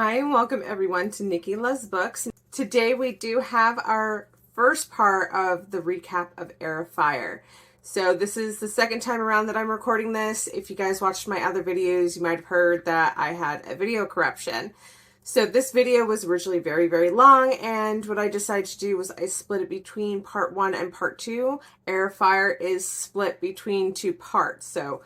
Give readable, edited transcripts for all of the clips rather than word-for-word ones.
Hi and welcome everyone to Nikki Loves Books. Today we do have our first part of the recap of Heir. So this is the second time around that I'm recording this. If you guys watched my other videos, you might have heard that I had a video corruption. So this video was originally very long, and what I decided to do was I split it between part 1 and part 2. Heir is split between two parts, so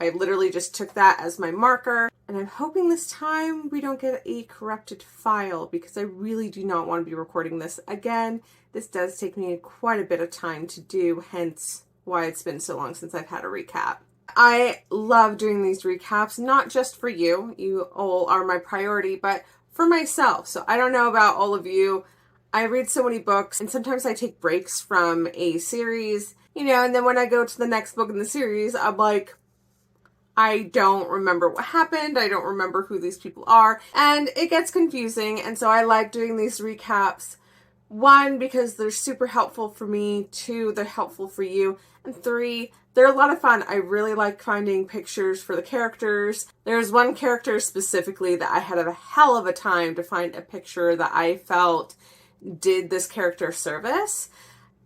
I literally just took that as my marker, and I'm hoping this time we don't get a corrupted file because I really do not want to be recording this again. This does take me quite a bit of time to do, hence why it's been so long since I've had a recap. I love doing these recaps, not just for you. You all are my priority, but for myself. So I don't know about all of you. I read so many books, and sometimes I take breaks from a series, and then when I go to the next book in the series, I'm like, I don't remember what happened. I don't remember who these people are. And it gets confusing. And so I like doing these recaps. 1, because they're super helpful for me. 2, they're helpful for you. And 3, they're a lot of fun. I really like finding pictures for the characters. There's one character specifically that I had a hell of a time to find a picture that I felt did this character service.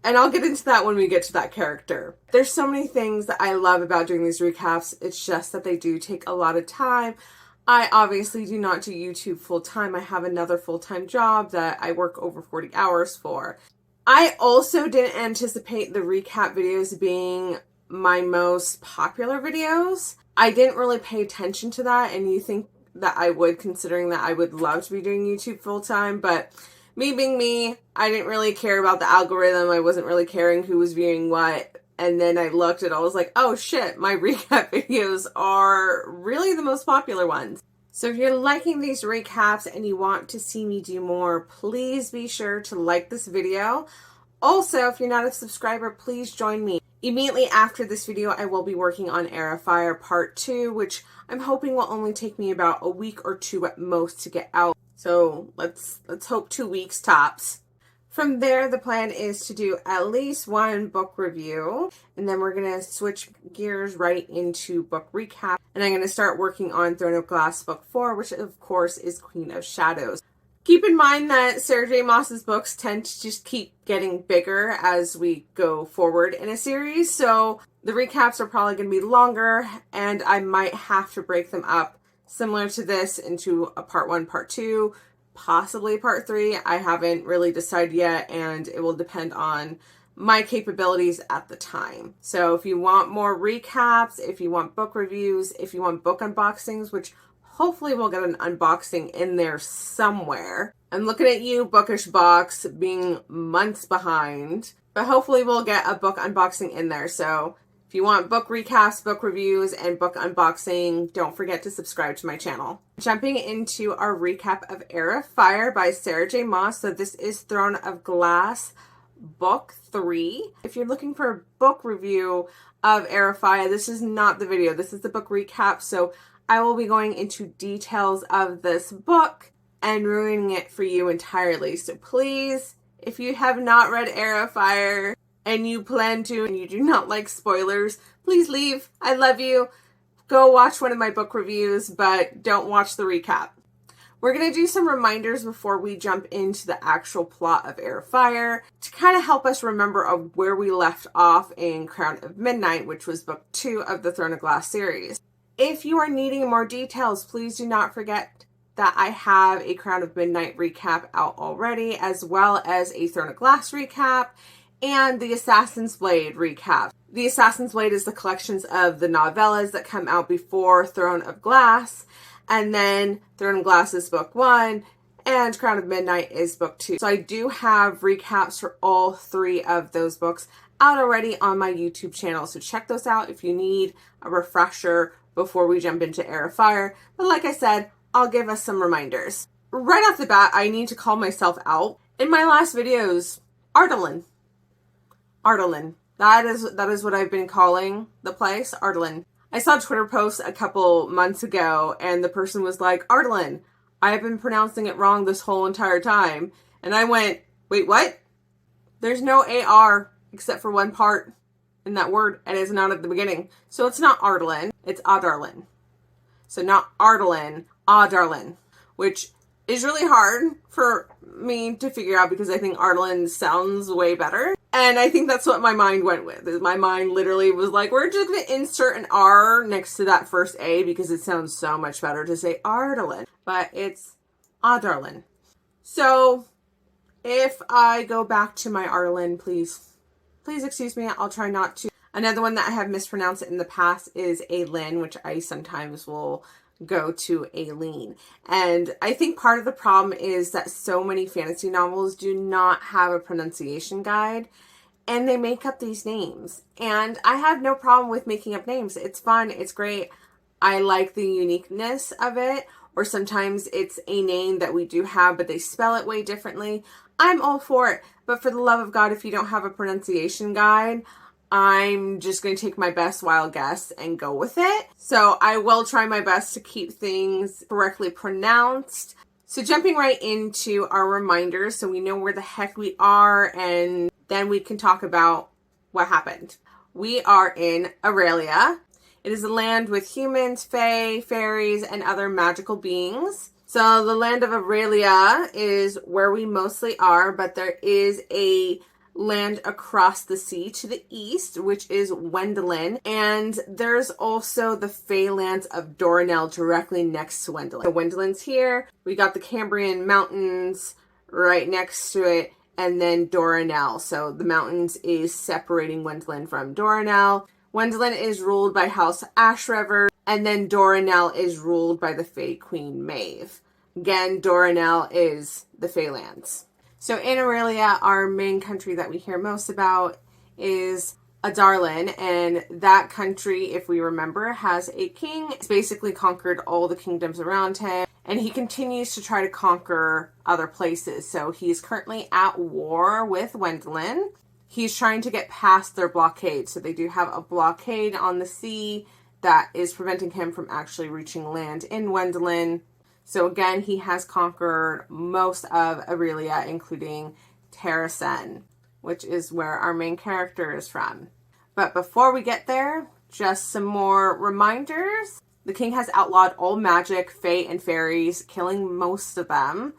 And I'll get into that when we get to that character. There's so many things that I love about doing these recaps. It's just that they do take a lot of time. I obviously do not do YouTube full time. I have another full-time job that I work over 40 hours for. I also didn't anticipate the recap videos being my most popular videos. I didn't really pay attention to that, and you think that I would, considering that I would love to be doing YouTube full time, but me being me, I didn't really care about the algorithm. I wasn't really caring who was viewing what. And then I looked and I was like, oh shit, my recap videos are really the most popular ones. So if you're liking these recaps and you want to see me do more, please be sure to like this video. Also, if you're not a subscriber, please join me. Immediately after this video, I will be working on Heir Part 2, which I'm hoping will only take me about a week or 2 at most to get out. So let's hope 2 weeks tops. From there, the plan is to do at least 1 book review, and then we're going to switch gears right into book recap, and I'm going to start working on Throne of Glass book 4, which of course is Queen of Shadows. Keep in mind that Sarah J. Maas's books tend to just keep getting bigger as we go forward in a series, so the recaps are probably going to be longer, and I might have to break them up similar to this into a part 1, part 2, possibly part 3. I haven't really decided yet, and it will depend on my capabilities at the time. So if you want more recaps, if you want book reviews, if you want book unboxings, which hopefully we'll get an unboxing in there somewhere. I'm looking at you, Bookish Box, being months behind, but hopefully we'll get a book unboxing in there. So if you want book recaps, book reviews, and book unboxing, don't forget to subscribe to my channel. Jumping into our recap of Heir by Sarah J. Maas. So this is Throne of Glass book 3. If you're looking for a book review of Heir, this is not the video. This is the book recap. So I will be going into details of this book and ruining it for you entirely. So please, if you have not read Heir and you plan to and you do not like spoilers, please leave. I love you. Go watch one of my book reviews, but don't watch the recap. We're going to do some reminders before we jump into the actual plot of Heir to kind of help us remember of where we left off in Crown of Midnight, which was book 2 of the Throne of Glass series. If you are needing more details, please do not forget that I have a Crown of Midnight recap out already, as well as a Throne of Glass recap and the Assassin's Blade recap. The Assassin's Blade is the collections of the novellas that come out before Throne of Glass, and then Throne of Glass is book 1, and Crown of Midnight is book 2. So I do have recaps for all 3 of those books out already on my YouTube channel, so check those out if you need a refresher before we jump into Heir. But like I said, I'll give us some reminders. Right off the bat, I need to call myself out. In my last videos, Ardalan. That is what I've been calling the place, Ardalan. I saw a Twitter post a couple months ago, and the person was like, Ardalan, I have been pronouncing it wrong this whole entire time. And I went, wait, what? There's no AR except for one part in that word, and it's not at the beginning. So it's not Ardalan, it's Adarlan. So not Ardalan, Adarlan, which is really hard for me to figure out because I think Ardalan sounds way better. And I think that's what my mind went with. My mind literally was like, we're just going to insert an R next to that first A because it sounds so much better to say Ardalan. But it's Adarlan. So if I go back to my Ardalan, please excuse me. I'll try not to. Another one that I have mispronounced in the past is Aelin, which I sometimes will go to Aileen. And I think part of the problem is that so many fantasy novels do not have a pronunciation guide, and they make up these names. And I have no problem with making up names. It's fun. It's great. I like the uniqueness of it. Or sometimes it's a name that we do have, but they spell it way differently. I'm all for it. But for the love of God, if you don't have a pronunciation guide, I'm just going to take my best wild guess and go with it. So I will try my best to keep things correctly pronounced. So jumping right into our reminders so we know where the heck we are, and then we can talk about what happened. We are in Aurelia. It is a land with humans, fae, fairies, and other magical beings. So the land of Aurelia is where we mostly are, but there is a land across the sea to the east, which is Wendlyn, and there's also the Fae lands of Doranel directly next to Wendlyn. So Wendlyn's here, we got the Cambrian mountains right next to it, and then Doranel. So the mountains is separating Wendlyn from Doranel. Wendlyn is ruled by House Ashriver, and then Doranel is ruled by the Fae Queen Maeve. Again, Doranel is the Fae lands. So in Aurelia, our main country that we hear most about is Adarlan, and that country, if we remember, has a king. He's basically conquered all the kingdoms around him, and he continues to try to conquer other places. So he's currently at war with Wendlyn. He's trying to get past their blockade. So they do have a blockade on the sea that is preventing him from actually reaching land in Wendlyn. So again, he has conquered most of Aurelia, including Terrasen, which is where our main character is from. But before we get there, just some more reminders. The king has outlawed all magic, fae, and fairies, killing most of them.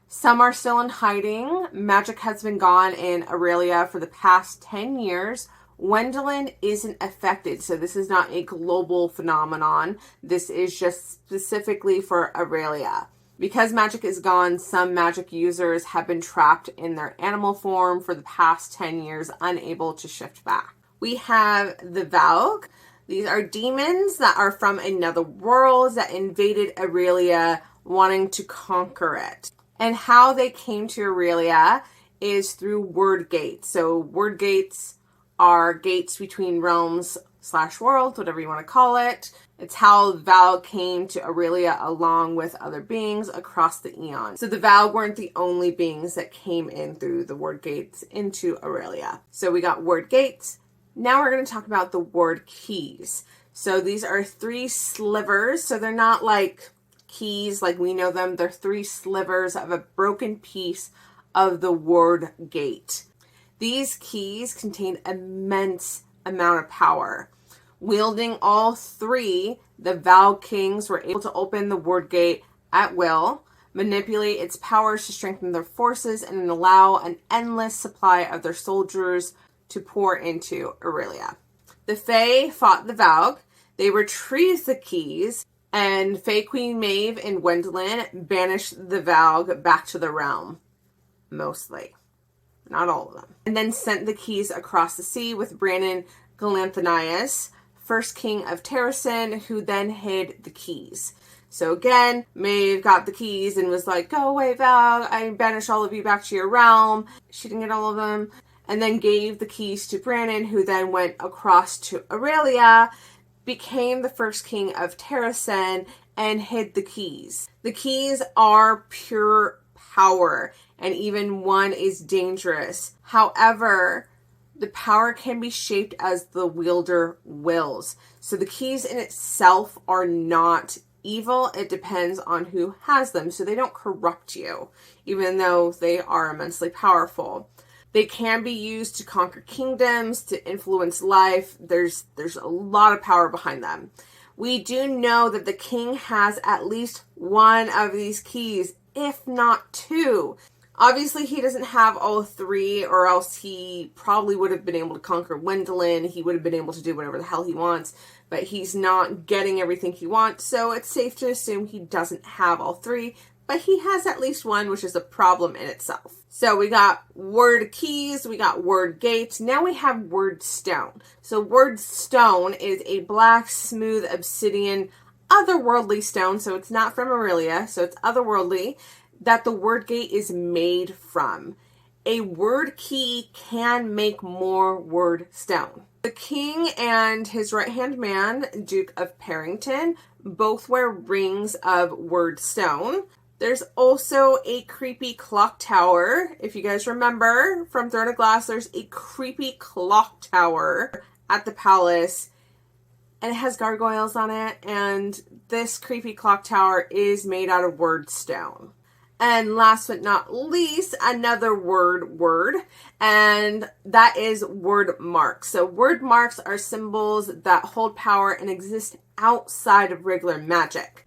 Some are still in hiding. Magic has been gone in Aurelia for the past 10 years. Wendlyn isn't affected, so this is not a global phenomenon. This is just specifically for Aurelia. Because magic is gone, some magic users have been trapped in their animal form for the past 10 years, unable to shift back. We have the Valg. These are demons that are from another world that invaded Aurelia, wanting to conquer it. And how they came to Aurelia is through word gates. So word gates are gates between realms / worlds, whatever you want to call it. It's how Valg came to Aurelia along with other beings across the eons. So the Valg weren't the only beings that came in through the word gates into Aurelia. So we got word gates. Now we're going to talk about the word keys. So these are 3 slivers. So they're not like keys like we know them. They're 3 slivers of a broken piece of the word gate. These keys contain immense amount of power. Wielding all 3, the Valg kings were able to open the word gate at will, manipulate its powers to strengthen their forces, and allow an endless supply of their soldiers to pour into Aurelia. The Fae fought the Valg. They retrieved the keys, and Fae Queen Maeve and Wendlyn banished the Valg back to the realm. Mostly. Not all of them. And then sent the keys across the sea with Brandon Galanthanias, first king of Terrasen, who then hid the keys. So again, Maeve got the keys and was like, go away, Valg, I banish all of you back to your realm. She didn't get all of them. And then gave the keys to Brandon, who then went across to Aurelia, became the first king of Terrasen, and hid the keys. The keys are pure power, and even one is dangerous. However, the power can be shaped as the wielder wills. So the keys in itself are not evil. It depends on who has them. So they don't corrupt you, even though they are immensely powerful. They can be used to conquer kingdoms, to influence life. There's a lot of power behind them. We do know that the king has at least one of these keys if not 2. Obviously, he doesn't have all 3, or else he probably would have been able to conquer Wendlyn. He would have been able to do whatever the hell he wants, but he's not getting everything he wants, so it's safe to assume he doesn't have all 3, but he has at least 1, which is a problem in itself. So we got word keys, we got word gates, now we have word stone. So word stone is a black, smooth obsidian, otherworldly stone, so it's not from Aurelia, so it's otherworldly, that the word gate is made from. A word key can make more word stone. The king and his right-hand man, Duke of Parrington, both wear rings of word stone. There's also a creepy clock tower. If you guys remember from Throne of Glass, there's a creepy clock tower at the palace, and it has gargoyles on it, and this creepy clock tower is made out of word stone. And last but not least, another word, and that is word marks. So word marks are symbols that hold power and exist outside of regular magic.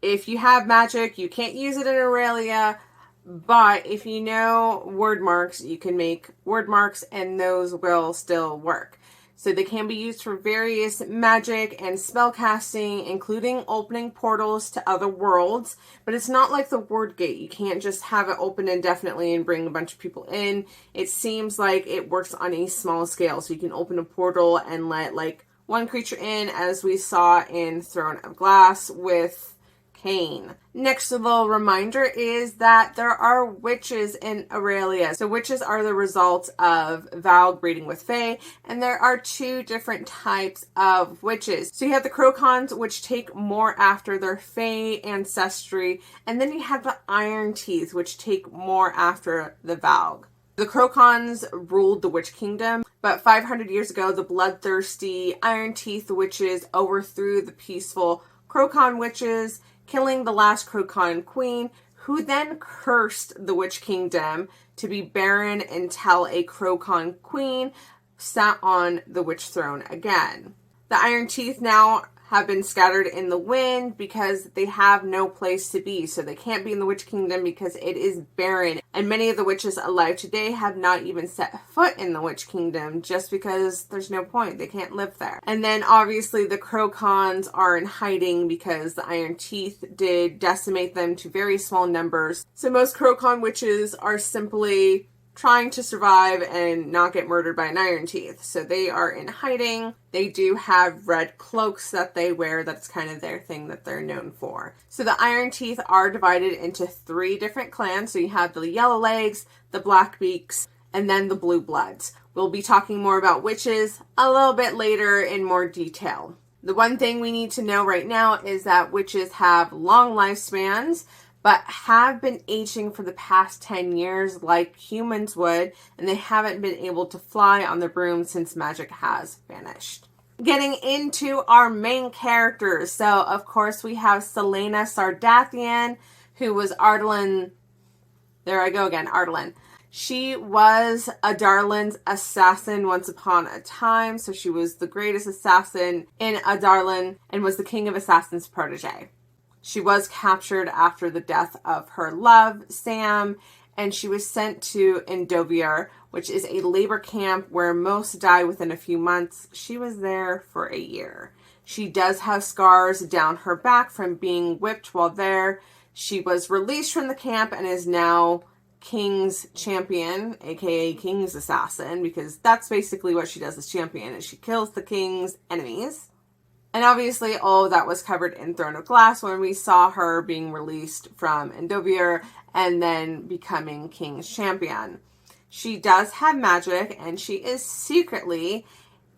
If you have magic, you can't use it in Aurelia, but if you know word marks, you can make word marks and those will still work. So they can be used for various magic and spell casting, including opening portals to other worlds. But it's not like the word gate. You can't just have it open indefinitely and bring a bunch of people in. It seems like it works on a small scale. So you can open a portal and let like one creature in, as we saw in Throne of Glass with Cain. Next little reminder is that there are witches in Aurelia. So witches are the result of vow breeding with fae, and there are 2 different types of witches. So you have the Crocons, which take more after their fae ancestry, and then you have the Iron Teeth, which take more after the Valg. The Crocons ruled the Witch Kingdom, but 500 years ago, the bloodthirsty Iron Teeth witches overthrew the peaceful Crocon witches, killing the last Crocon queen, who then cursed the Witch Kingdom to be barren until a Crocon queen sat on the witch throne again. The Iron Teeth now have been scattered in the wind because they have no place to be. So they can't be in the Witch Kingdom because it is barren. And many of the witches alive today have not even set foot in the Witch Kingdom just because there's no point. They can't live there. And then obviously the Crocons are in hiding because the Iron Teeth did decimate them to very small numbers. So most Crocon witches are simply trying to survive and not get murdered by an Iron Teeth. So they are in hiding. They do have red cloaks that they wear. That's kind of their thing that they're known for. So the Iron Teeth are divided into 3 different clans. So you have the Yellow Legs, the Black Beaks, and then the Blue Bloods. We'll be talking more about witches a little bit later in more detail. The one thing we need to know right now is that witches have long lifespans, but have been aging for the past 10 years like humans would, and they haven't been able to fly on the broom since magic has vanished. Getting into our main characters. So, of course, we have Celaena Sardathian, who was Ardalyn. There I go again, Ardalyn. She was Adarlan's assassin once upon a time, so she was the greatest assassin in Adarlan and was the king of assassins' protege. She was captured after the death of her love, Sam, and she was sent to Endovier, which is a labor camp where most die within a few months. She was there for a year. She does have scars down her back from being whipped while there. She was released from the camp and is now King's champion, aka King's assassin, because that's basically what she does as champion, is she kills the King's enemies. And obviously all of that was covered in Throne of Glass when we saw her being released from Endovier and then becoming King's champion. She does have magic, and she is secretly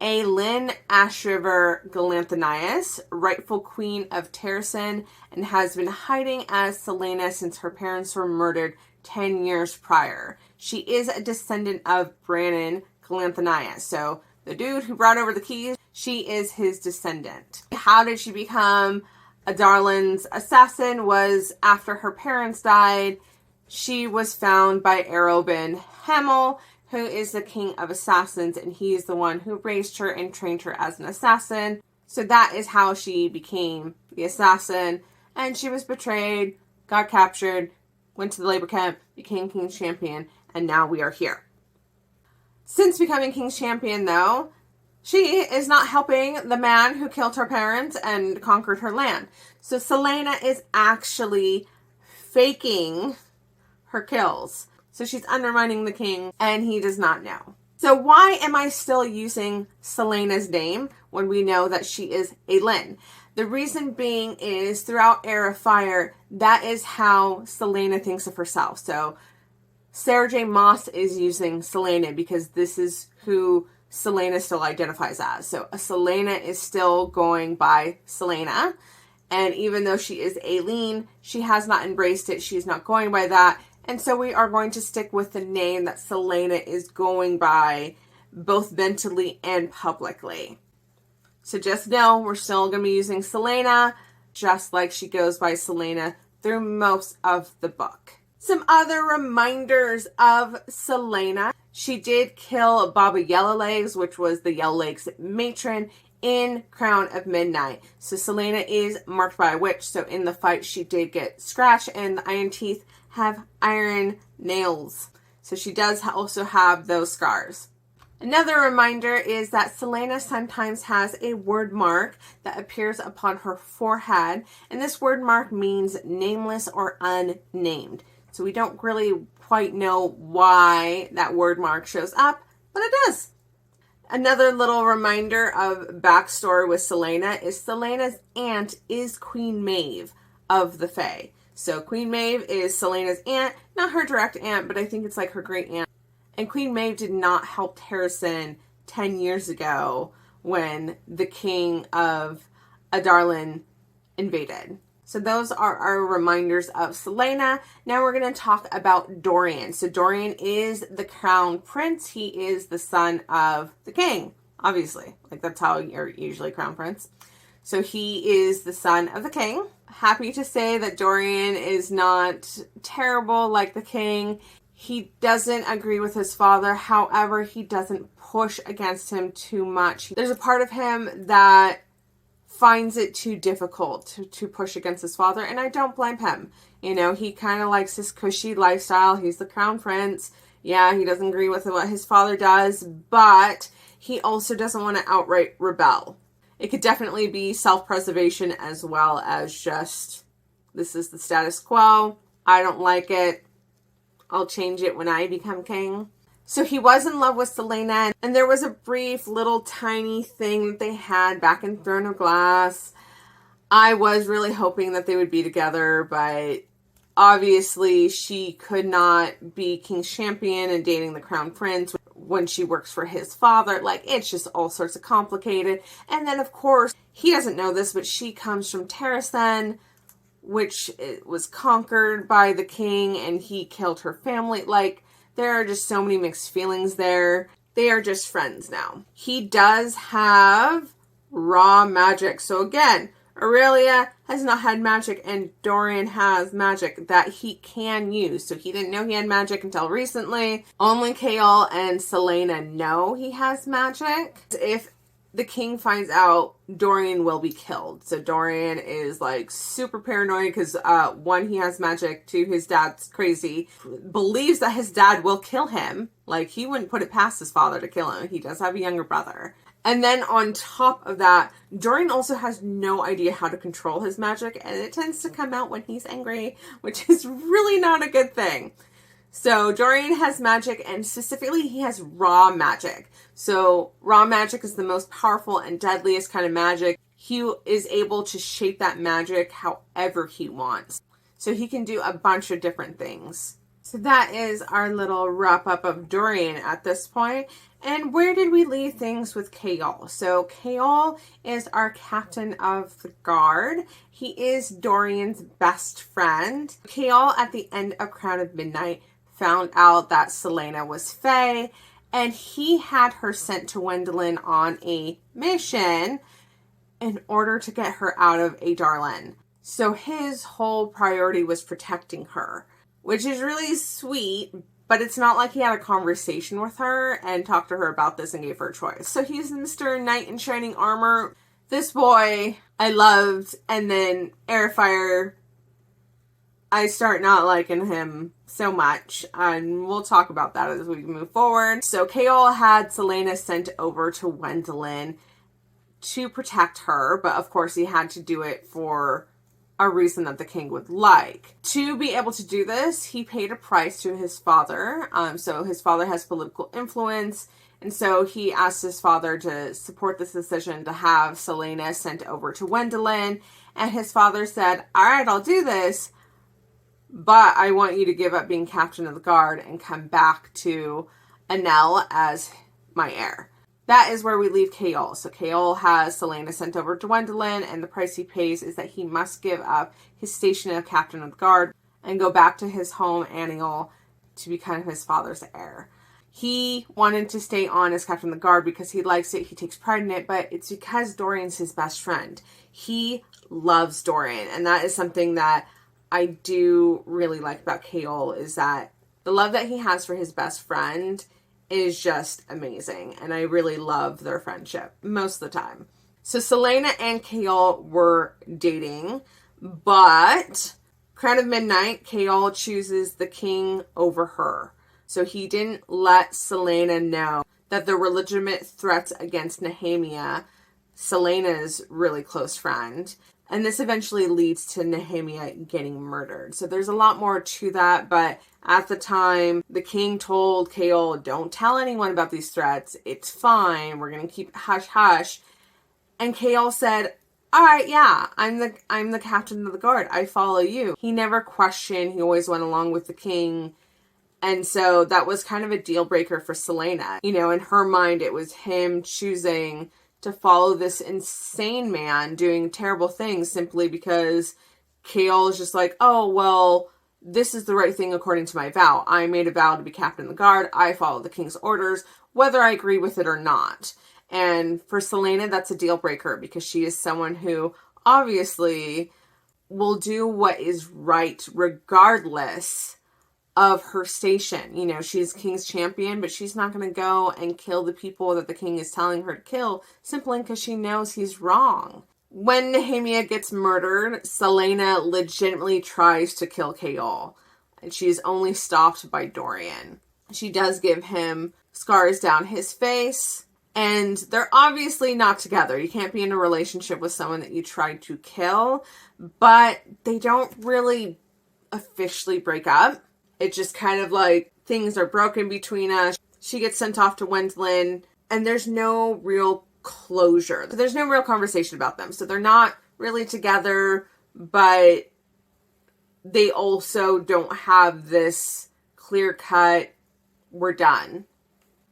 a Lynn Ashriver Galanthanias, rightful queen of Terrasen, and has been hiding as Celaena since her parents were murdered 10 years prior. She is a descendant of Brannon Galanthanias, so the dude who brought over the keys, she is his descendant. How did she become Adarlan's assassin? Was after her parents died, she was found by Arobin Hemel, who is the king of assassins, and he is the one who raised her and trained her as an assassin. So that is how she became the assassin, and she was betrayed, got captured, went to the labor camp, became King's Champion, and now we are here. Since becoming King's Champion, though, she is not helping the man who killed her parents and conquered her land. So Celaena is actually faking her kills. So she's undermining the king, and he does not know. So why am I still using Celaena's name when we know that she is a Lyn? The reason being is throughout Heir of Fire, that is how Celaena thinks of herself. So Sarah J. Maas is using Celaena because this is who Celaena still identifies as. So Celaena is still going by Celaena. And even though she is Aileen, she has not embraced it. She's not going by that. And so we are going to stick with the name that Celaena is going by, both mentally and publicly. So just know we're still going to be using Celaena, just like she goes by Celaena through most of the book. Some other reminders of Celaena. She did kill Baba Yellowlegs, which was the Yellowlegs matron, in Crown of Midnight. So Celaena is marked by a witch. So in the fight, she did get scratched, and the iron teeth have iron nails. So she does also have those scars. Another reminder is that Celaena sometimes has a word mark that appears upon her forehead. And this word mark means nameless or unnamed. So we don't really quite know why that word mark shows up, but it does. Another little reminder of backstory with Celaena is Celaena's aunt is Queen Maeve of the Fae. So Queen Maeve is Celaena's aunt, not her direct aunt, but I think it's like her great aunt. And Queen Maeve did not help Harrison 10 years ago when the king of Adarlan invaded. So those are our reminders of Celaena. Now we're going to talk about Dorian. So Dorian is the crown prince. He is the son of the king, obviously. Like that's how you're usually crown prince. So he is the son of the king. Happy to say that Dorian is not terrible like the king. He doesn't agree with his father. However, he doesn't push against him too much. There's a part of him that finds it too difficult to push against his father, and I don't blame him. You know, he kind of likes his cushy lifestyle. He's the crown prince. Yeah, he doesn't agree with what his father does, but he also doesn't want to outright rebel. It could definitely be self-preservation as well as just, this is the status quo. I don't like it. I'll change it when I become king. So he was in love with Celaena, and there was a brief little tiny thing that they had back in Throne of Glass. I was really hoping that they would be together, but obviously she could not be King's Champion and dating the Crown Prince when she works for his father. Like, it's just all sorts of complicated. And then, of course, he doesn't know this, but she comes from Terrasen, which was conquered by the king, and he killed her family. Like, there are just so many mixed feelings there. They are just friends now. He does have raw magic. So again, Aurelia has not had magic, and Dorian has magic that he can use. So he didn't know he had magic until recently. Only Chaol and Celaena know he has magic. If the king finds out, Dorian will be killed. So Dorian is like super paranoid because one, he has magic. Two, his dad's crazy. Believes that his dad will kill him. Like, he wouldn't put it past his father to kill him. He does have a younger brother. And then on top of that, Dorian also has no idea how to control his magic, and it tends to come out when he's angry, which is really not a good thing. So Dorian has magic, and specifically he has raw magic. So raw magic is the most powerful and deadliest kind of magic. He is able to shape that magic however he wants. So he can do a bunch of different things. So that is our little wrap up of Dorian at this point. And where did we leave things with Chaol? So Chaol is our captain of the guard. He is Dorian's best friend. Chaol, at the end of Crown of Midnight, found out that Celaena was Fae, and he had her sent to Wendlyn on a mission in order to get her out of Adarlan. So his whole priority was protecting her, which is really sweet, but it's not like he had a conversation with her and talked to her about this and gave her a choice. So he's Mr. Knight in Shining Armor. This boy I loved, and then Heir of Fire, I start not liking him so much, and we'll talk about that as we move forward. So Chaol had Celaena sent over to Wendlyn to protect her, but of course he had to do it for a reason that the king would like. To be able to do this, he paid a price to his father. So his father has political influence, and so he asked his father to support this decision to have Celaena sent over to Wendlyn, and his father said, all right, I'll do this, but I want you to give up being captain of the guard and come back to Enel as my heir. That is where we leave Chaol. So Chaol has Celaena sent over to Wendlyn, and the price he pays is that he must give up his station of captain of the guard and go back to his home, Aniel, to become his father's heir. He wanted to stay on as captain of the guard because he likes it, he takes pride in it, but it's because Dorian's his best friend. He loves Dorian, and that is something that I do really like about Chaol, is that the love that he has for his best friend is just amazing, and I really love their friendship most of the time. So Celaena and Chaol were dating, but Crown of Midnight, Chaol chooses the king over her. So he didn't let Celaena know that there were legitimate threats against Nehemia, Celaena's really close friend. And this eventually leads to Nehemia getting murdered. So there's a lot more to that, but at the time, the king told Chaol, don't tell anyone about these threats. It's fine. We're going to keep hush hush. And Chaol said, all right, yeah, I'm the captain of the guard. I follow you. He never questioned. He always went along with the king. And so that was kind of a deal breaker for Celaena. You know, in her mind, it was him choosing to follow this insane man doing terrible things simply because Chaol is just like, oh, well, this is the right thing according to my vow. I made a vow to be captain of the guard. I follow the king's orders, whether I agree with it or not. And for Celaena, that's a deal breaker because she is someone who obviously will do what is right regardless of her station. You know, she's king's champion, but she's not going to go and kill the people that the king is telling her to kill simply because she knows he's wrong. When Nehemia gets murdered, Celaena legitimately tries to kill Chaol, and she's only stopped by Dorian. She does give him scars down his face, and they're obviously not together. You can't be in a relationship with someone that you tried to kill, but they don't really officially break up. It's just kind of like things are broken between us. She gets sent off to Wendlyn, and there's no real closure. There's no real conversation about them. So they're not really together, but they also don't have this clear cut, we're done.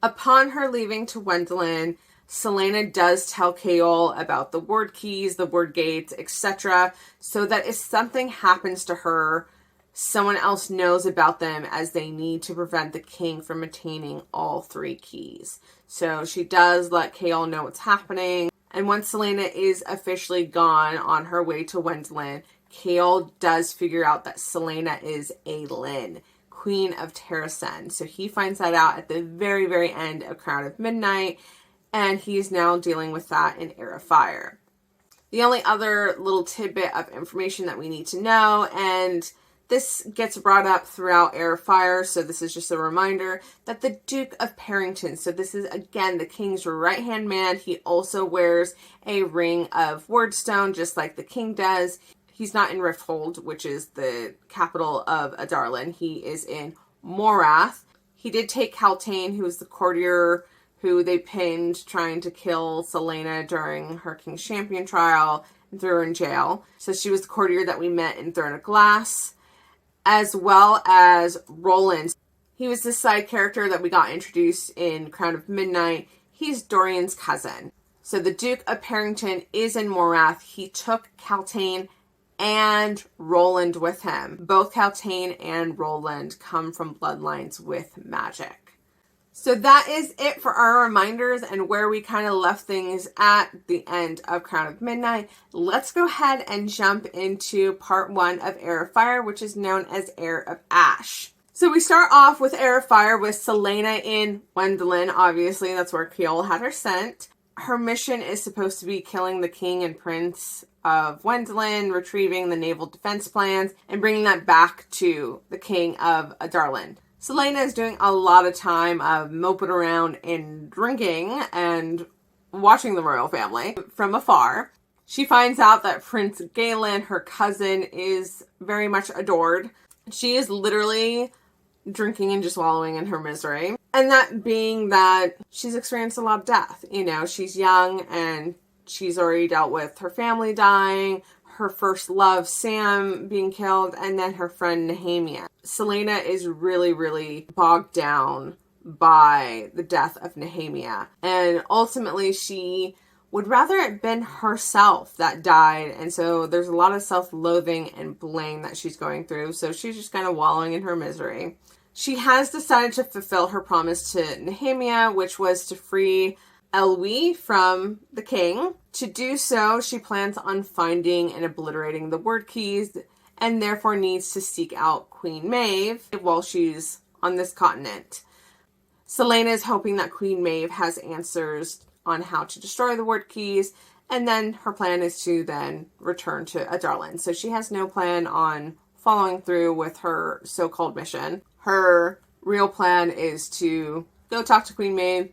Upon her leaving to Wendlyn, Celaena does tell Chaol about the word keys, the word gates, etc. so that if something happens to her, someone else knows about them, as they need to prevent the king from attaining all three keys. So she does let Chaol know what's happening. And once Celaena is officially gone on her way to Wendlyn, Chaol does figure out that Celaena is Aelin, Queen of Terrasen. So he finds that out at the very, very end of Crown of Midnight, and he's now dealing with that in Heir of Fire. The only other little tidbit of information that we need to know, and this gets brought up throughout Heir of Fire, so this is just a reminder, that the Duke of Parrington, so this is, again, the king's right-hand man. He also wears a ring of Wordstone, just like the king does. He's not in Rifthold, which is the capital of Adarlan. He is in Morath. He did take Kaltain, who was the courtier who they pinned trying to kill Celaena during her King's Champion trial, and threw her in jail. So she was the courtier that we met in Throne of Glass, as well as Roland. He was the side character that we got introduced in Crown of Midnight. He's Dorian's cousin. So the Duke of Parrington is in Morath. He took Kaltain and Roland with him. Both Kaltain and Roland come from bloodlines with magic. So that is it for our reminders and where we kind of left things at the end of Crown of Midnight. Let's go ahead and jump into part 1 of Heir of Fire, which is known as Heir of Ash. So we start off with Heir of Fire with Celaena in Wendlyn. Obviously, that's where Chaol had her sent. Her mission is supposed to be killing the king and prince of Wendlyn, retrieving the naval defense plans, and bringing that back to the king of Adarlan. Celaena is doing a lot of time of moping around and drinking and watching the royal family from afar. She finds out that Prince Galen, her cousin, is very much adored. She is literally drinking and just wallowing in her misery. And that being that she's experienced a lot of death. You know, she's young and she's already dealt with her family dying, her first love, Sam, being killed, and then her friend Nehemia. Celaena is really, really bogged down by the death of Nehemia. And ultimately, she would rather it been herself that died. And so there's a lot of self-loathing and blame that she's going through. So she's just kind of wallowing in her misery. She has decided to fulfill her promise to Nehemia, which was to free Elwy from the king. To do so, she plans on finding and obliterating the word keys, and therefore needs to seek out Queen Maeve while she's on this continent. Celaena is hoping that Queen Maeve has answers on how to destroy the word keys, and then her plan is to then return to Adarlan. So she has no plan on following through with her so-called mission. Her real plan is to go talk to Queen Maeve,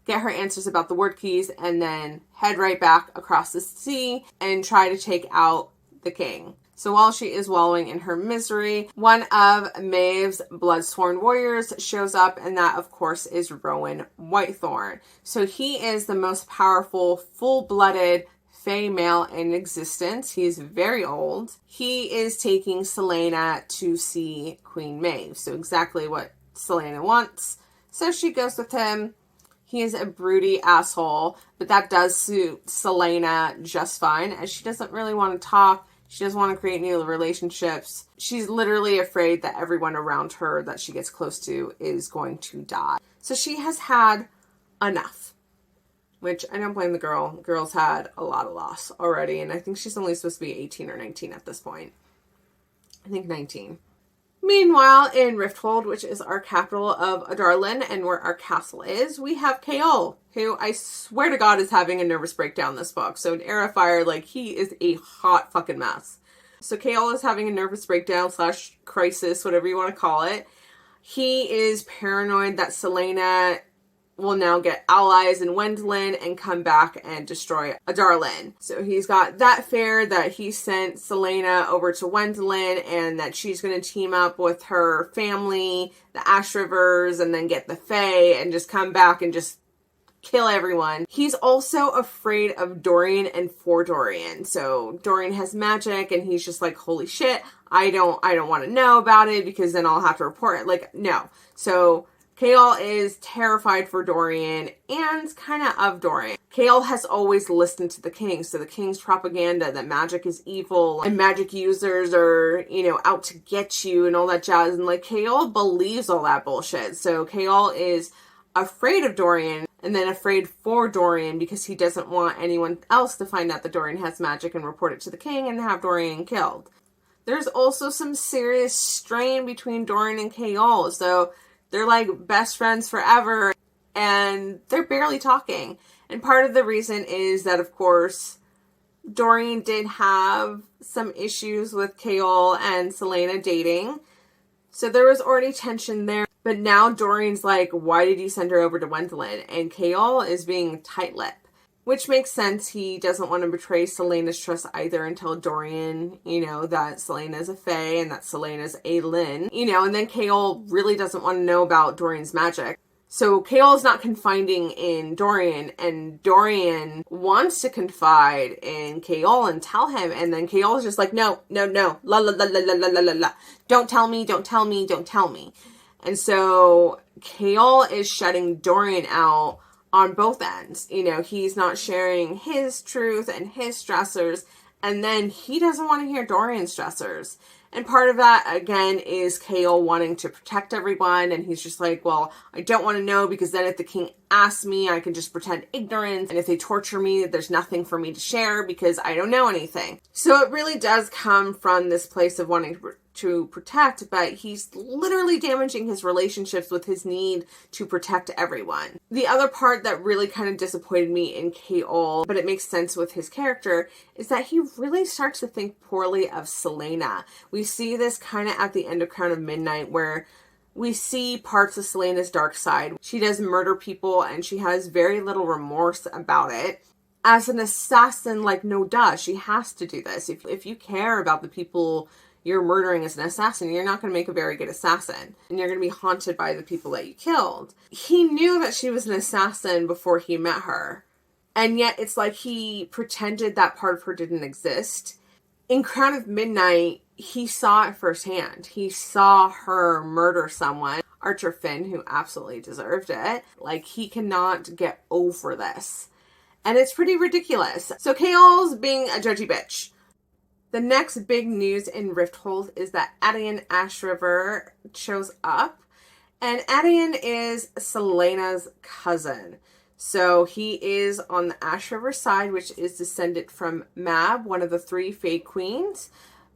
get her answers about the word keys, and then head right back across the sea and try to take out the king. So while she is wallowing in her misery, one of Maeve's blood-sworn warriors shows up, and that, of course, is Rowan Whitethorn. So he is the most powerful, full-blooded Fae male in existence. He is very old. He is taking Celaena to see Queen Maeve. So exactly what Celaena wants. So she goes with him. He is a broody asshole, but that does suit Celaena just fine, as she doesn't really want to talk. She doesn't want to create new relationships. She's literally afraid that everyone around her that she gets close to is going to die. So she has had enough, which I don't blame the girl. The girl's had a lot of loss already, and I think she's only supposed to be 18 or 19 at this point. I think 19. Meanwhile, in Rifthold, which is our capital of Adarlan and where our castle is, we have Chaol, who I swear to God is having a nervous breakdown this book. So in Heir of Fire, like, he is a hot fucking mess. So Chaol is having a nervous breakdown / crisis, whatever you want to call it. He is paranoid that Celaena will now get allies in Wendlyn and come back and destroy Adarlan. So he's got that fear that he sent Celaena over to Wendlyn and that she's going to team up with her family, the Ash Rivers, and then get the Fae and just come back and just kill everyone. He's also afraid of Dorian and for Dorian. So Dorian has magic and he's just like, holy shit, I don't want to know about it because then I'll have to report it. Like, no. So Chaol is terrified for Dorian and kind of Dorian. Chaol has always listened to the king, so the king's propaganda that magic is evil and magic users are, out to get you and all that jazz. And like, Chaol believes all that bullshit. So Chaol is afraid of Dorian and then afraid for Dorian because he doesn't want anyone else to find out that Dorian has magic and report it to the king and have Dorian killed. There's also some serious strain between Dorian and Chaol. So they're like best friends forever and they're barely talking. And part of the reason is that, of course, Dorian did have some issues with Chaol and Celaena dating. So there was already tension there. But now Dorian's like, why did you send her over to Wendlyn? And Chaol is being tight-lipped. Which makes sense. He doesn't want to betray Celaena's trust either and tell Dorian, that Celaena's a Fae and that Celaena's a Lyn, and then Chaol really doesn't want to know about Dorian's magic. So Chaol is not confiding in Dorian, and Dorian wants to confide in Chaol and tell him, and then Chaol is just like, no, la la la la la la la la. Don't tell me. And so Chaol is shutting Dorian out on both ends. He's not sharing his truth and his stressors, and then he doesn't want to hear Dorian's stressors. And part of that, again, is Chaol wanting to protect everyone, and he's just like, well, I don't want to know, because then if the king asks me, I can just pretend ignorance, and if they torture me, there's nothing for me to share, because I don't know anything. So it really does come from this place of wanting to protect, but he's literally damaging his relationships with his need to protect everyone. The other part that really kind of disappointed me in Chaol, but it makes sense with his character, is that he really starts to think poorly of Celaena. We see this kind of at the end of Crown of Midnight, where we see parts of Celaena's dark side. She does murder people and she has very little remorse about it. As an assassin, like, no duh, she has to do this. If you care about the people you're murdering as an assassin, you're not going to make a very good assassin. And you're going to be haunted by the people that you killed. He knew that she was an assassin before he met her. And yet it's like he pretended that part of her didn't exist. In Crown of Midnight, he saw it firsthand. He saw her murder someone, Archer Finn, who absolutely deserved it. Like, he cannot get over this. And it's pretty ridiculous. So Chaol's being a judgy bitch. The next big news in Rifthold is that Addyan Ashriver shows up. And Addyan is Celaena's cousin. So he is on the Ashriver side, which is descended from Mab, one of the 3 Fae Queens.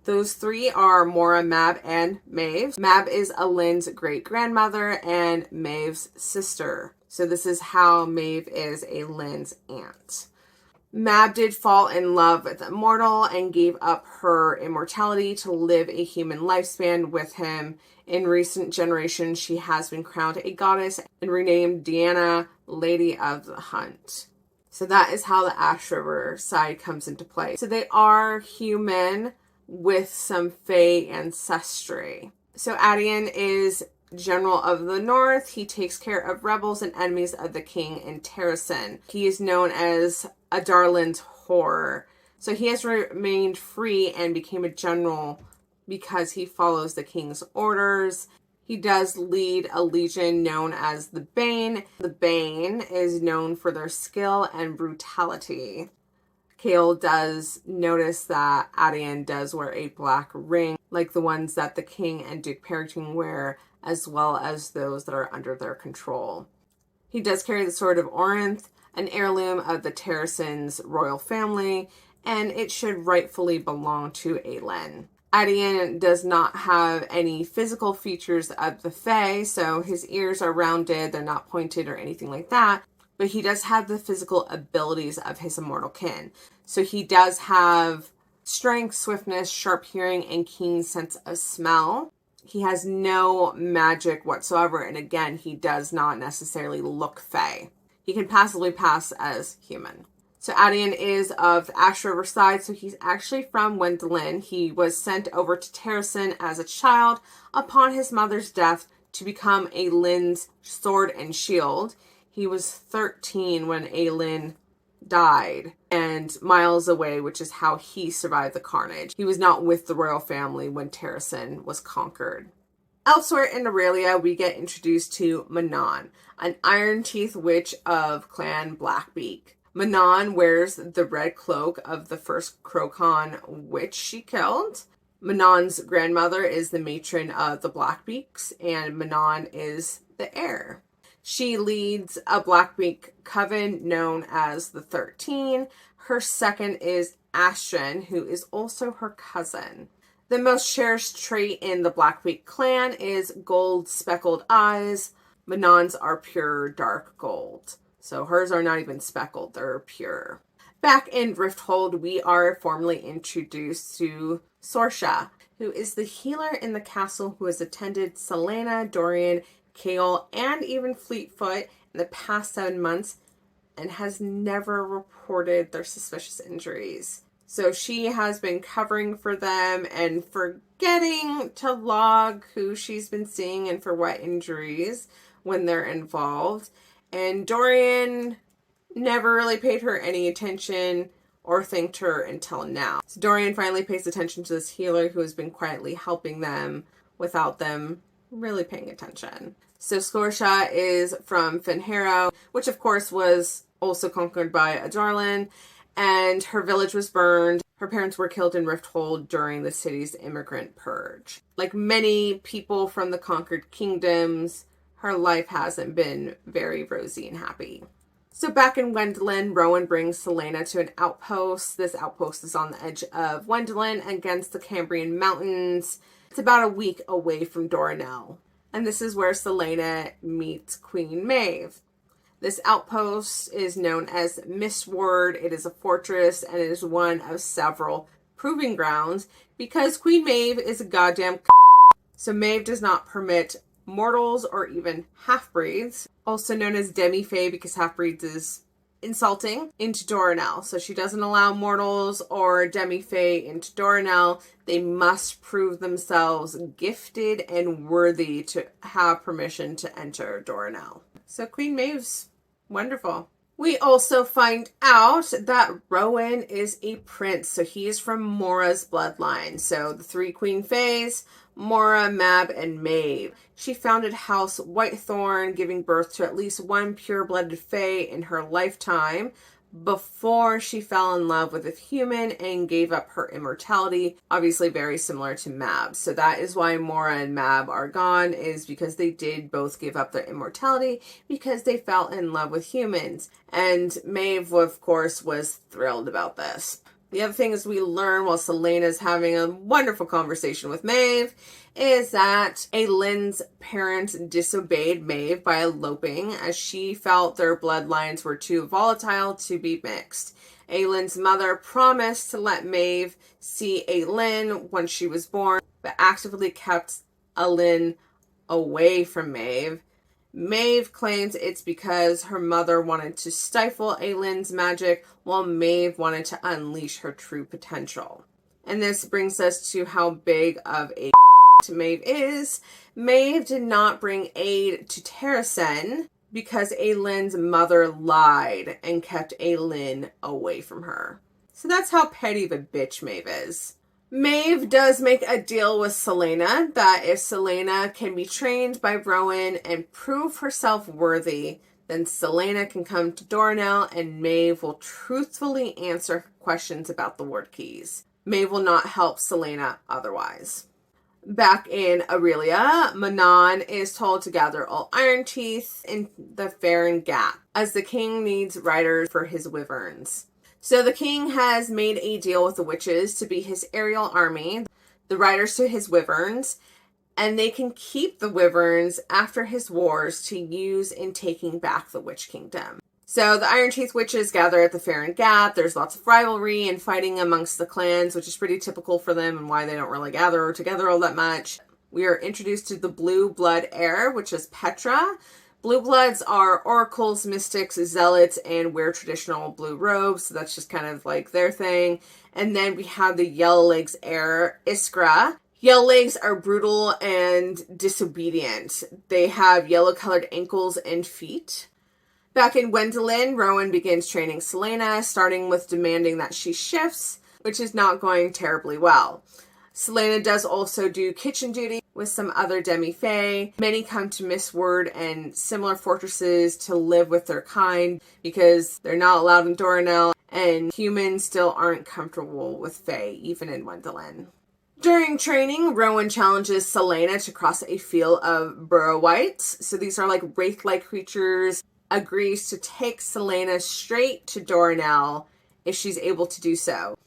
Those 3 are Mora, Mab, and Maeve. Mab is Alyn's great-grandmother and Maeve's sister. So this is how Maeve is Alyn's aunt. Mab did fall in love with a mortal and gave up her immortality to live a human lifespan with him. In recent generations, she has been crowned a goddess and renamed Deanna, Lady of the Hunt. So that is how the Ashriver side comes into play. So they are human with some Fae ancestry. So Addyan is General of the North. He takes care of rebels and enemies of the king in Terrasen. He is known as Adarlan's Horror. So he has remained free and became a general because he follows the king's orders. He does lead a legion known as the Bane. The Bane is known for their skill and brutality. Chaol does notice that Addyan does wear a black ring, like the ones that the king and Duke Peryton wear, as well as those that are under their control. He does carry the Sword of Orinth, an heirloom of the Terrasen's royal family, and it should rightfully belong to Aelin. Addyan does not have any physical features of the Fae, so his ears are rounded, they're not pointed or anything like that, but he does have the physical abilities of his immortal kin. So he does have strength, swiftness, sharp hearing, and keen sense of smell. He has no magic whatsoever, and again, he does not necessarily look Fae. He can passively pass as human. So Addyan is of the Ashriver side, so he's actually from Wendlyn. He was sent over to Terrasen as a child upon his mother's death to become Aelin's sword and shield. He was 13 when Aelin died and miles away, which is how he survived the carnage. He was not with the royal family when Terrasen was conquered. Elsewhere in Aurelia, we get introduced to Manon, an Iron Teeth witch of Clan Blackbeak. Manon wears the red cloak of the first Crocon witch she killed. Manon's grandmother is the matron of the Blackbeaks, and Manon is the heir. She leads a Blackbeak coven known as the 13. Her second is Astrid, who is also her cousin. The most cherished trait in the Blackbeak clan is gold speckled eyes. Manon's are pure dark gold. So hers are not even speckled, they're pure. Back in Rifthold, we are formally introduced to Sorsha, who is the healer in the castle who has attended Celaena, Dorian, Chaol, and even Fleetfoot in the past 7 months and has never reported their suspicious injuries. So she has been covering for them and forgetting to log who she's been seeing and for what injuries when they're involved. And Dorian never really paid her any attention or thanked her until now. So Dorian finally pays attention to this healer who has been quietly helping them without them really paying attention. So Sorsha is from Fenharrow, which of course was also conquered by Adarlan, and her village was burned. Her parents were killed in Rifthold during the city's immigrant purge. Like many people from the conquered kingdoms, her life hasn't been very rosy and happy. So back in Wendlyn, Rowan brings Celaena to an outpost. This outpost is on the edge of Wendlyn against the Cambrian Mountains. It's about a week away from Doranel. And this is where Celaena meets Queen Maeve. This outpost is known as Mistward. It is a fortress and it is one of several proving grounds because Queen Maeve is a goddamn so Maeve does not permit mortals or even half-breeds, also known as demi-fae because half-breeds is insulting, into Doranel. So she doesn't allow mortals or demi-fae into Doranel. They must prove themselves gifted and worthy to have permission to enter Doranel. So Queen Maeve's wonderful. We also find out that Rowan is a prince. So he is from Mora's bloodline. So the three Queen Faes, Mora, Mab, and Maeve. She founded House Whitethorn, giving birth to at least one pure-blooded fae in her lifetime before she fell in love with a human and gave up her immortality. Obviously very similar to Mab. So that is why Mora and Mab are gone, is because they did both give up their immortality because they fell in love with humans. And Maeve, of course, was thrilled about this. The other thing is we learn while Celaena's having a wonderful conversation with Maeve is that Aelyn's parents disobeyed Maeve by eloping as she felt their bloodlines were too volatile to be mixed. Aelyn's mother promised to let Maeve see Aelyn when she was born, but actively kept Aelyn away from Maeve. Maeve claims it's because her mother wanted to stifle Aelyn's magic while Maeve wanted to unleash her true potential. And this brings us to how big of a Maeve is. Maeve did not bring aid to Terrasen because Aelyn's mother lied and kept Aelyn away from her. So that's how petty of a bitch Maeve is. Maeve does make a deal with Celaena that if Celaena can be trained by Rowan and prove herself worthy, then Celaena can come to Doranel and Maeve will truthfully answer questions about the ward keys. Maeve will not help Celaena otherwise. Back in Aurelia, Manon is told to gather all Iron Teeth in the Farron Gap, as the king needs riders for his Wyverns. So the king has made a deal with the witches to be his aerial army, the riders to his Wyverns, and they can keep the Wyverns after his wars to use in taking back the Witch Kingdom. So the Iron Teeth witches gather at the Farron Gap. There's lots of rivalry and fighting amongst the clans, which is pretty typical for them and why they don't really gather together all that much. We are introduced to the Blue Blood Heir, which is Petra. Blue Bloods are oracles, mystics, zealots, and wear traditional blue robes. So that's just kind of like their thing. And then we have the Yellow Legs Heir, Iskra. Yellow Legs are brutal and disobedient. They have yellow-colored ankles and feet. Back in Wendlyn, Rowan begins training Celaena, starting with demanding that she shifts, which is not going terribly well. Celaena does also do kitchen duty with some other demi-fae. Many come to Mistward and similar fortresses to live with their kind because they're not allowed in Doranel, and humans still aren't comfortable with fae, even in Wendlyn. During training, Rowan challenges Celaena to cross a field of burrowites. So these are like wraith-like creatures. Agrees to take Celaena straight to Doranel if she's able to do so.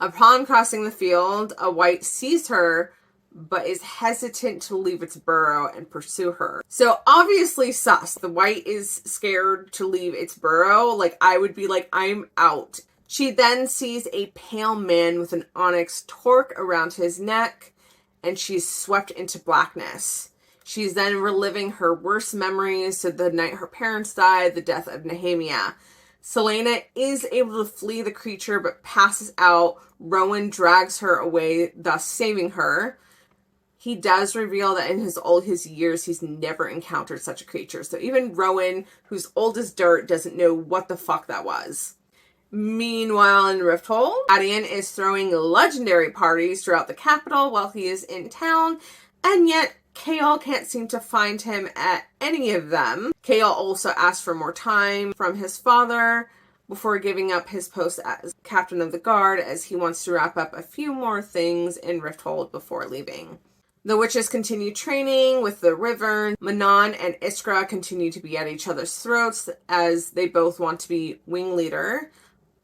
Upon crossing the field, a wight sees her, but is hesitant to leave its burrow and pursue her. So obviously sus. The wight is scared to leave its burrow. Like, I would be like, I'm out. She then sees a pale man with an onyx torque around his neck, and she's swept into blackness. She's then reliving her worst memories, so the night her parents died, the death of Nehemia. Celaena is able to flee the creature, but passes out. Rowan drags her away, thus saving her. He does reveal that in all his years, he's never encountered such a creature. So even Rowan, who's old as dirt, doesn't know what the fuck that was. Meanwhile, in Rifthold, Adian is throwing legendary parties throughout the capital while he is in town, and yet Chaol can't seem to find him at any of them. Chaol also asks for more time from his father before giving up his post as captain of the guard, as he wants to wrap up a few more things in Rifthold before leaving. The witches continue training with the Wyverns. Manon and Iskra continue to be at each other's throats as they both want to be wing leader,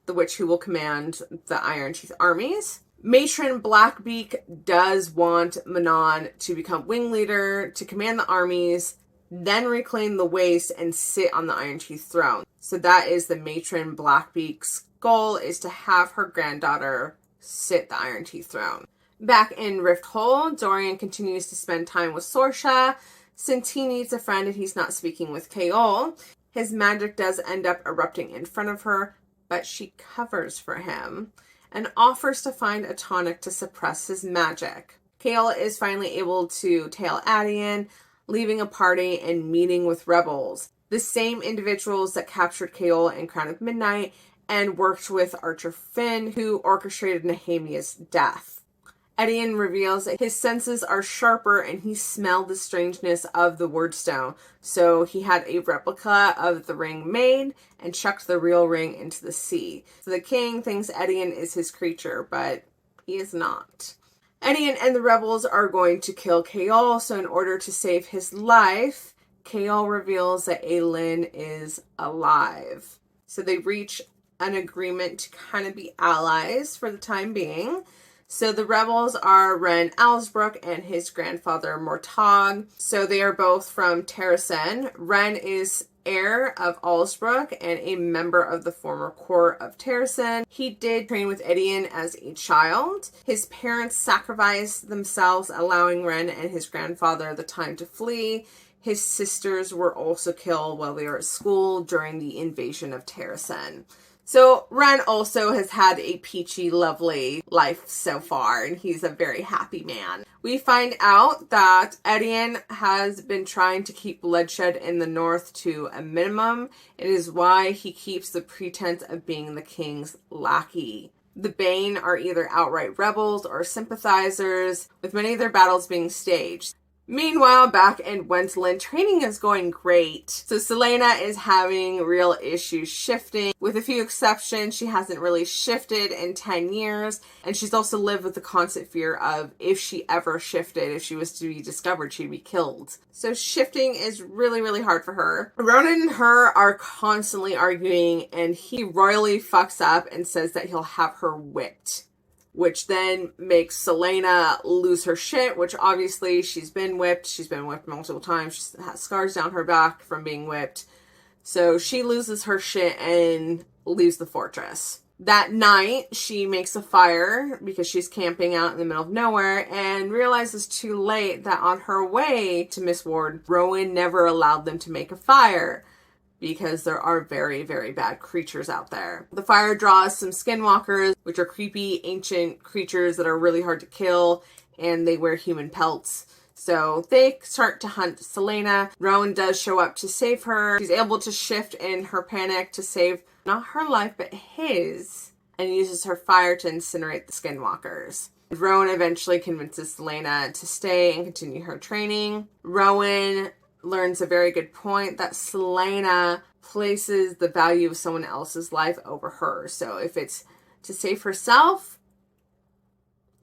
the witch who will command the Iron Teeth armies. Matron Blackbeak does want Manon to become wing leader, to command the armies, then reclaim the waste and sit on the Iron Teeth throne. So that is the Matron Blackbeak's goal, is to have her granddaughter sit the Iron Teeth throne. Back in Rifthold, Dorian continues to spend time with Sorsha, since he needs a friend and he's not speaking with Kaol. His magic does end up erupting in front of her, but she covers for him and offers to find a tonic to suppress his magic. Kaol is finally able to tail Adian, leaving a party and meeting with rebels, the same individuals that captured Kaol in Crown of Midnight and worked with Archer Finn, who orchestrated Nehemia's death. Edion reveals that his senses are sharper and he smelled the strangeness of the Wordstone, so he had a replica of the ring made and chucked the real ring into the sea. So the king thinks Edion is his creature, but he is not. Edion and the rebels are going to kill Kaol, so in order to save his life, Kaol reveals that Aelin is alive. So they reach an agreement to kind of be allies for the time being. So the rebels are Ren Alsbrook and his grandfather Mortog. So they are both from Terrasen. Ren is heir of Alsbrook and a member of the former court of Terrasen. He did train with Edion as a child. His parents sacrificed themselves, allowing Ren and his grandfather the time to flee. His sisters were also killed while they were at school during the invasion of Terrasen. So Ren also has had a peachy, lovely life so far, and he's a very happy man. We find out that Edion has been trying to keep bloodshed in the north to a minimum. It is why he keeps the pretense of being the king's lackey. The Bane are either outright rebels or sympathizers, with many of their battles being staged. Meanwhile, back in Wendlyn, training is going great. So Celaena is having real issues shifting. With a few exceptions, she hasn't really shifted in 10 years. And she's also lived with the constant fear of if she ever shifted, if she was to be discovered, she'd be killed. So shifting is really, really hard for her. Ronan and her are constantly arguing, and he royally fucks up and says that he'll have her whipped, which then makes Celaena lose her shit, which obviously she's been whipped. She's been whipped multiple times. She has scars down her back from being whipped. So she loses her shit and leaves the fortress. That night, she makes a fire because she's camping out in the middle of nowhere and realizes too late that on her way to Miss Ward, Rowan never allowed them to make a fire, because there are very, very bad creatures out there. The fire draws some skinwalkers, which are creepy, ancient creatures that are really hard to kill, and they wear human pelts. So they start to hunt Celaena. Rowan does show up to save her. She's able to shift in her panic to save not her life, but his, and uses her fire to incinerate the skinwalkers. Rowan eventually convinces Celaena to stay and continue her training. Rowan learns a very good point that Celaena places the value of someone else's life over hers. So if it's to save herself,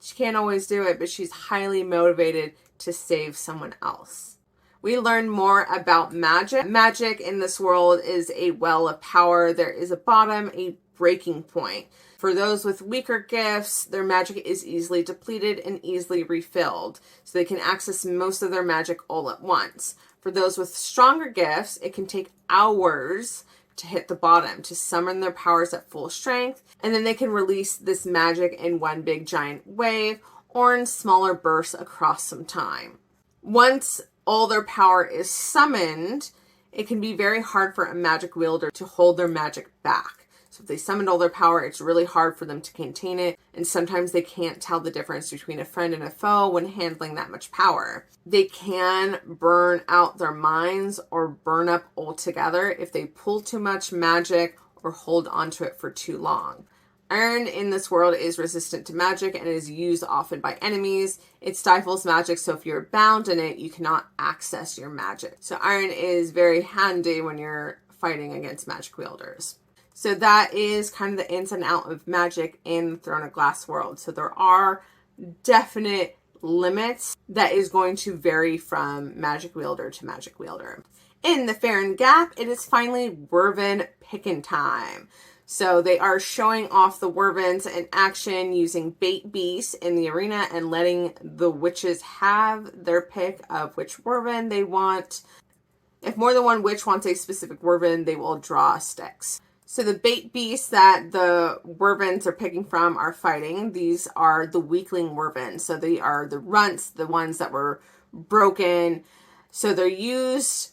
she can't always do it, but she's highly motivated to save someone else. We learn more about magic. Magic in this world is a well of power. There is a bottom, a breaking point. For those with weaker gifts, their magic is easily depleted and easily refilled, so they can access most of their magic all at once. For those with stronger gifts, it can take hours to hit the bottom, to summon their powers at full strength, and then they can release this magic in one big giant wave or in smaller bursts across some time. Once all their power is summoned, it can be very hard for a magic wielder to hold their magic back. So if they summoned all their power, it's really hard for them to contain it, and sometimes they can't tell the difference between a friend and a foe when handling that much power. They can burn out their minds or burn up altogether if they pull too much magic or hold onto it for too long. Iron in this world is resistant to magic and is used often by enemies. It stifles magic, so if you're bound in it, you cannot access your magic. So iron is very handy when you're fighting against magic wielders. So that is kind of the ins and outs of magic in the Throne of Glass world. So there are definite limits that is going to vary from magic wielder to magic wielder. In the Farron Gap, it is finally Wyvern pickin' time. So they are showing off the Wyverns in action using bait beasts in the arena and letting the witches have their pick of which Wyvern they want. If more than one witch wants a specific Wyvern, they will draw sticks. So the bait beasts that the Wyverns are picking from are fighting. These are the weakling Wyverns. So they are the runts, the ones that were broken. So they're used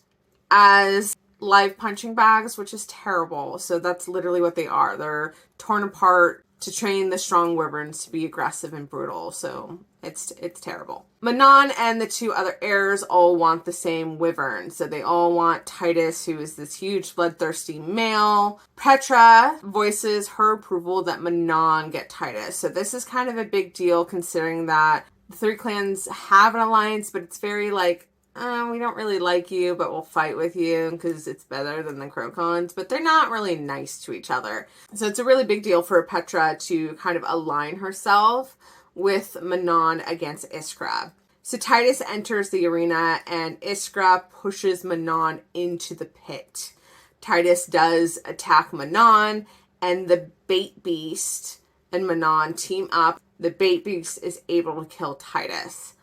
as live punching bags, which is terrible. So that's literally what they are. They're torn apart to train the strong Wyverns to be aggressive and brutal. So it's terrible. Manon and the two other heirs all want the same Wyvern. So they all want Titus, who is this huge bloodthirsty male. Petra voices her approval that Manon get Titus. So this is kind of a big deal considering that the three clans have an alliance, but it's very like, we don't really like you, but we'll fight with you because it's better than the Crocons. But they're not really nice to each other. So it's a really big deal for Petra to kind of align herself with Manon against Iskra. So Titus enters the arena and Iskra pushes Manon into the pit. Titus does attack Manon and the bait beast and Manon team up. The bait beast is able to kill Titus.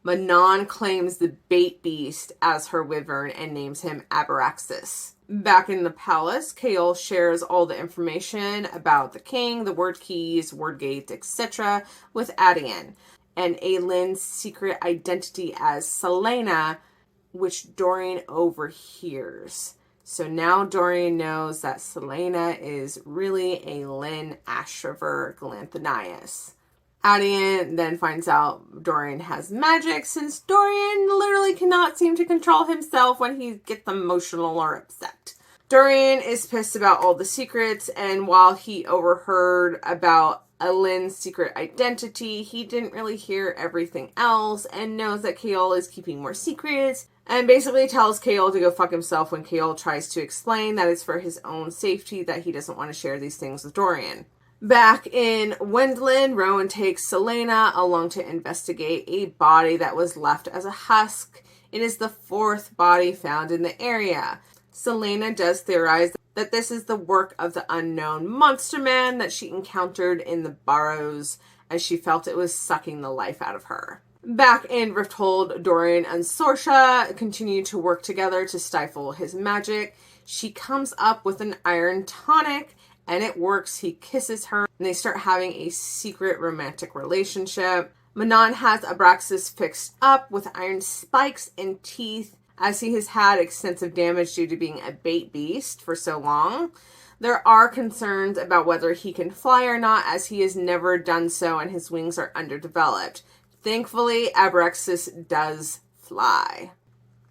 Manon claims the bait beast as her wyvern and names him Abraxas. Back in the palace, Chaol shares all the information about the king, the word keys, word gates, etc. with Adian, and Aylin's secret identity as Celaena, which Dorian overhears. So now Dorian knows that Celaena is really Aylin Ashriver Galanthanias. Adian then finds out Dorian has magic, since Dorian literally cannot seem to control himself when he gets emotional or upset. Dorian is pissed about all the secrets, and while he overheard about Aylin's secret identity, he didn't really hear everything else and knows that Chaol is keeping more secrets and basically tells Chaol to go fuck himself when Chaol tries to explain that it's for his own safety that he doesn't want to share these things with Dorian. Back in Wendlyn, Rowan takes Celaena along to investigate a body that was left as a husk. It is the fourth body found in the area. Celaena does theorize that this is the work of the unknown monster man that she encountered in the burrows as she felt it was sucking the life out of her. Back in Rifthold, Dorian and Sorsha continue to work together to stifle his magic. She comes up with an iron tonic, and it works. He kisses her, and they start having a secret romantic relationship. Manon has Abraxas fixed up with iron spikes and teeth, as he has had extensive damage due to being a bait beast for so long. There are concerns about whether he can fly or not, as he has never done so and his wings are underdeveloped. Thankfully, Abraxas does fly.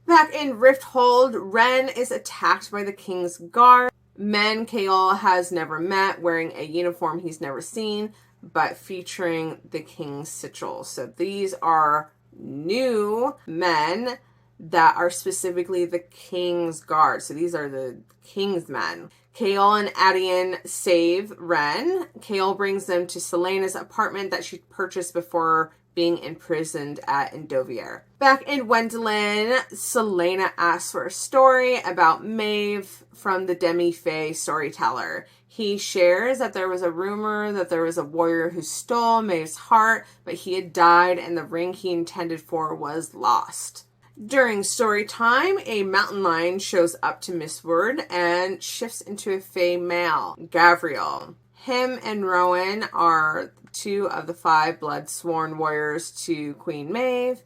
Back in Rifthold, Ren is attacked by the King's Guard. Men Chaol has never met, wearing a uniform he's never seen, but featuring the King's sigil. So these are new men that are specifically the King's Guard. So these are the King's men. Chaol and Adian save Ren. Chaol brings them to Celaena's apartment that she purchased before being imprisoned at Endovier. Back in Wendlyn, Celaena asks for a story about Maeve from the Demi-Fae storyteller. He shares that there was a rumor that there was a warrior who stole Maeve's heart, but he had died and the ring he intended for was lost. During story time, a mountain lion shows up to Mistward and shifts into a Fae male, Gavriel. Him and Rowan are two of the 5 blood-sworn warriors to Queen Maeve,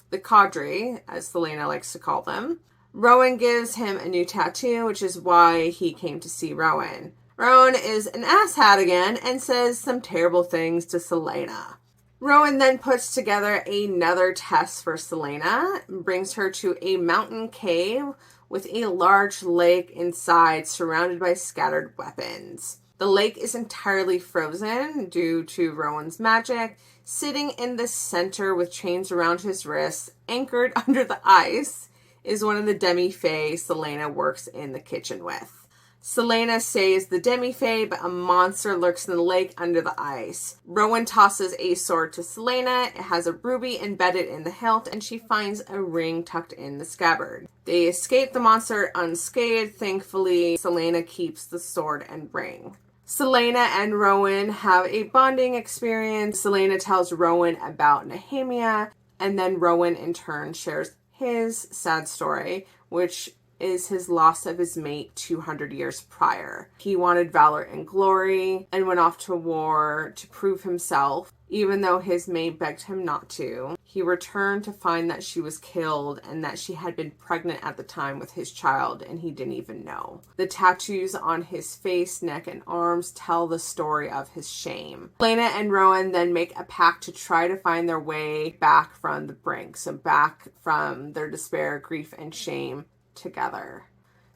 the Cadre, as Celaena likes to call them. Rowan gives him a new tattoo, which is why he came to see Rowan. Rowan is an asshat again and says some terrible things to Celaena. Rowan then puts together another test for Celaena and brings her to a mountain cave with a large lake inside surrounded by scattered weapons. The lake is entirely frozen due to Rowan's magic. Sitting in the center with chains around his wrists, anchored under the ice, is one of the Demi-Fae Celaena works in the kitchen with. Celaena saves the Demi-Fae, but a monster lurks in the lake under the ice. Rowan tosses a sword to Celaena. It has a ruby embedded in the hilt, and she finds a ring tucked in the scabbard. They escape the monster unscathed. Thankfully, Celaena keeps the sword and ring. Celaena and Rowan have a bonding experience. Celaena tells Rowan about Nehemia, and then Rowan in turn shares his sad story, which is his loss of his mate 200 years prior. He wanted valor and glory and went off to war to prove himself, even though his mate begged him not to. He returned to find that she was killed and that she had been pregnant at the time with his child, and he didn't even know. The tattoos on his face, neck, and arms tell the story of his shame. Celaena and Rowan then make a pact to try to find their way back from the brink, so back from their despair, grief, and shame together.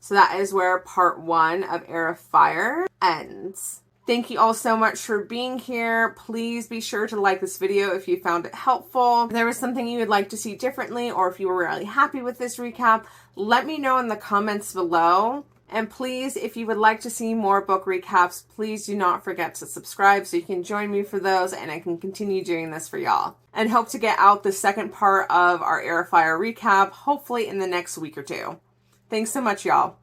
So that is where part 1 of Heir of Fire ends. Thank you all so much for being here. Please be sure to like this video if you found it helpful. If there was something you would like to see differently, or if you were really happy with this recap, let me know in the comments below. And please, if you would like to see more book recaps, please do not forget to subscribe so you can join me for those and I can continue doing this for y'all. And hope to get out the second part of our Heir of Fire recap, hopefully in the next week or two. Thanks so much, y'all.